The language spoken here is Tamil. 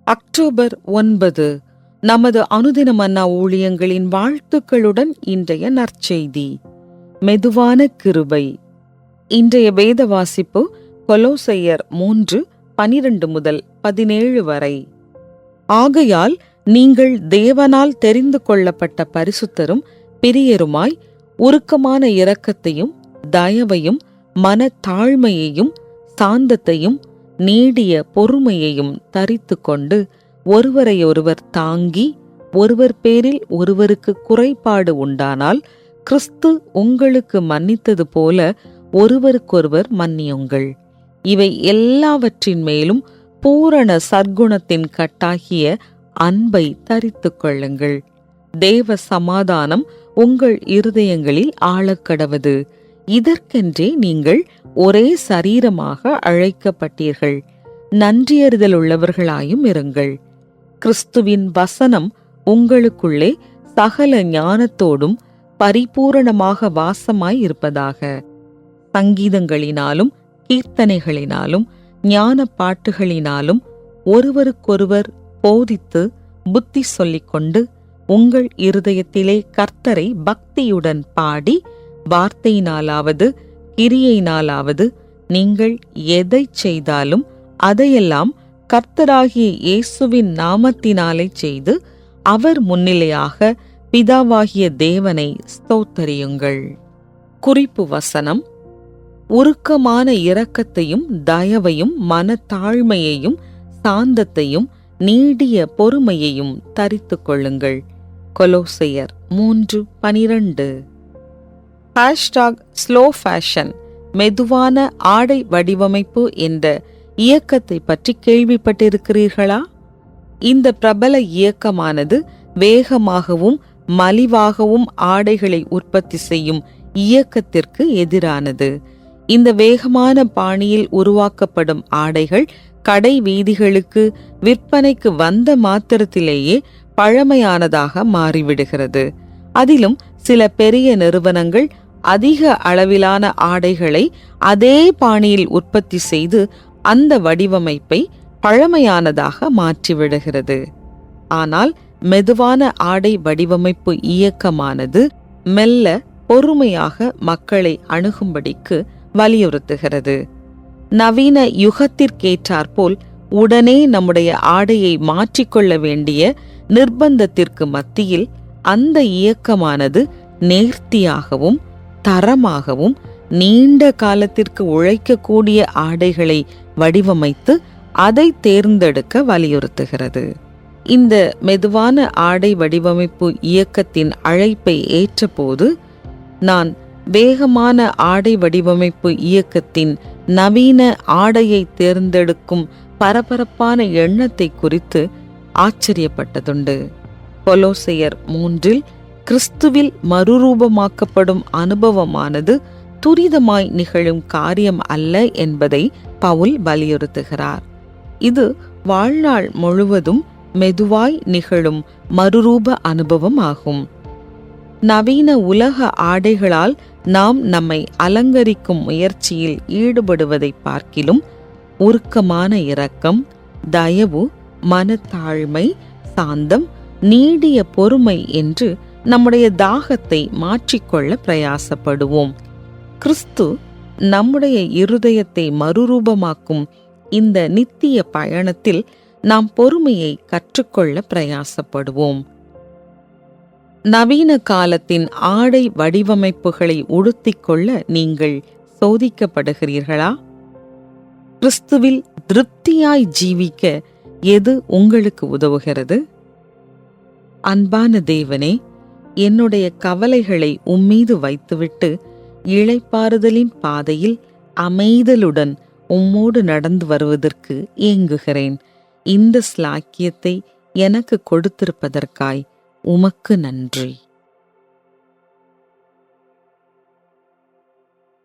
அக்டோபர் 9 நமது அனுதின மன்னா ஊழியங்களின் வாழ்த்துக்களுடன் இன்றைய நற்செய்தி. மெதுவான கிருபை. இன்றைய வேத வாசிப்பு கொலோசையர் 3:12-17 வரை. ஆகையால் நீங்கள் தேவனால் தெரிந்து கொள்ளப்பட்ட பரிசுத்தரும் பிரியருமாய் உருக்கமான இரக்கத்தையும் தயவையும் மனத்தாழ்மையையும் சாந்தத்தையும் நீடிய பொறுமையையும் தரித்து கொண்டு ஒருவரையொருவர் தாங்கி ஒருவர் பேரில் ஒருவருக்கு குறைபாடு உண்டானால் கிறிஸ்து உங்களுக்கு மன்னித்தது போல ஒருவருக்கொருவர் மன்னியுங்கள். இவை எல்லாவற்றின் மேலும் பூரண சற்குணத்தின் கட்டாகிய அன்பை தரித்து கொள்ளுங்கள். தேவ சமாதானம் உங்கள் இருதயங்களில் ஆளக்கடவது. இதற்கென்றே நீங்கள் ஒரே சரீரமாக அழைக்கப்பட்டீர்கள். நன்றியறிதலுள்ளவர்களாயும் இருங்கள். கிறிஸ்துவின் வசனம் உங்களுக்குள்ளே சகல ஞானத்தோடும் பரிபூரணமாக வாசமாய் இருப்பதாக. சங்கீதங்களினாலும் கீர்த்தனைகளினாலும் ஞான பாட்டுகளினாலும் ஒருவருக்கொருவர் போதித்து புத்தி சொல்லிக்கொண்டு உங்கள் இருதயத்திலே கர்த்தரை பக்தியுடன் பாடி வார்த்தையினாலாவது கிரியையினாலாவது நீங்கள் எதை செய்தாலும் அதையெல்லாம் கர்த்தராகிய இயேசுவின் நாமத்தினாலே செய்து அவர் முன்னிலையாக பிதாவாகிய தேவனை ஸ்தோத்தரியுங்கள். குறிப்பு வசனம்: உருக்கமான இரக்கத்தையும் தயவையும் மனத்தாழ்மையையும் சாந்தத்தையும் நீடிய பொறுமையையும் தரித்து கொள்ளுங்கள். கொலோசையர் 3:12. #ஸ்லோ ஃபேஷன் மெதுவான ஆடை வடிவமைப்பு என்ற இயக்கத்தை பற்றி கேள்விப்பட்டிருக்கிறீர்களா? இந்த பிரபல இயக்கமானது வேகமாகவும் மலிவாகவும் ஆடைகளை உற்பத்தி செய்யும் இயக்கத்திற்கு எதிரானது. இந்த வேகமான பாணியில் உருவாக்கப்படும் ஆடைகள் கடை வீதிகளுக்கு விற்பனைக்கு வந்த மாத்திரத்திலேயே பழமையானதாக மாறிவிடுகிறது. அதிலும் சில பெரிய நிறுவனங்கள் அதிக அளவிலான ஆடைகளை அதே பாணியில் உற்பத்தி செய்து அந்த வடிவமைப்பை பழமையானதாக மாற்றிவிடுகிறது. ஆனால் மெதுவான ஆடை வடிவமைப்பு இயக்கமானது மெல்ல பொறுமையாக மக்களை அணுகும்படிக்கு வலியுறுத்துகிறது. நவீன யுகத்திற்கேற்றாற்போல் உடனே நம்முடைய ஆடையை மாற்றிக்கொள்ள வேண்டிய நிர்பந்தத்திற்கு மத்தியில் அந்த இயக்கமானது நேர்த்தியாகவும் தரமாகவும் நீண்ட காலத்திற்கு உழைக்கக்கூடிய ஆடைகளை வடிவமைத்து அதை தேர்ந்தெடுக்க வலியுறுத்துகிறது. இந்த மெதுவான ஆடை வடிவமைப்பு இயக்கத்தின் அழைப்பை ஏற்றபோது நான் வேகமான ஆடை வடிவமைப்பு இயக்கத்தின் நவீன ஆடையை தேர்ந்தெடுக்கும் பரபரப்பான எண்ணத்தை குறித்து ஆச்சரியப்பட்டதுண்டு. கொலோசையர் 3 கிறிஸ்துவில் மறுரூபமாக்கப்படும் அனுபவமானது துரிதமாய் நிகழும் காரியம் அல்ல என்பதை பவுல் வலியுறுத்துகிறார். இது வாழ்நாள் முழுவதும் மெதுவாய் நிகழும் மறுரூப அனுபவம் ஆகும். நவீன உலக ஆடைகளால் நாம் நம்மை அலங்கரிக்கும் முயற்சியில் ஈடுபடுவதை பார்க்கிலும் உருக்கமான இரக்கம், தயவு, மனத்தாழ்மை, சாந்தம், நீடிய பொறுமை என்று நம்முடைய தாகத்தை மாற்றிக்கொள்ள பிரயாசப்படுவோம். கிறிஸ்து நம்முடைய இருதயத்தை மறுரூபமாக்கும் இந்த நித்திய பயணத்தில் நாம் பொறுமையை கற்றுக்கொள்ள பிரயாசப்படுவோம். நவீன காலத்தின் ஆடை வடிவமைப்புகளை உடுத்திக்கொள்ள நீங்கள் சோதிக்கப்படுகிறீர்களா? கிறிஸ்துவில் திருப்தியாய் ஜீவிக்க எது உங்களுக்கு உதவுகிறது? அன்பான தேவனே, என்னுடைய கவலைகளை உம்மீது வைத்துவிட்டு இளைப்பாறுதலின் பாதையில் அமைதலுடன் உம்மோடு நடந்து வருவதற்கு ஏங்குகிறேன். இந்த ஸ்லாக்கியத்தை எனக்கு கொடுத்திருப்பதற்காய் உமக்கு நன்றி.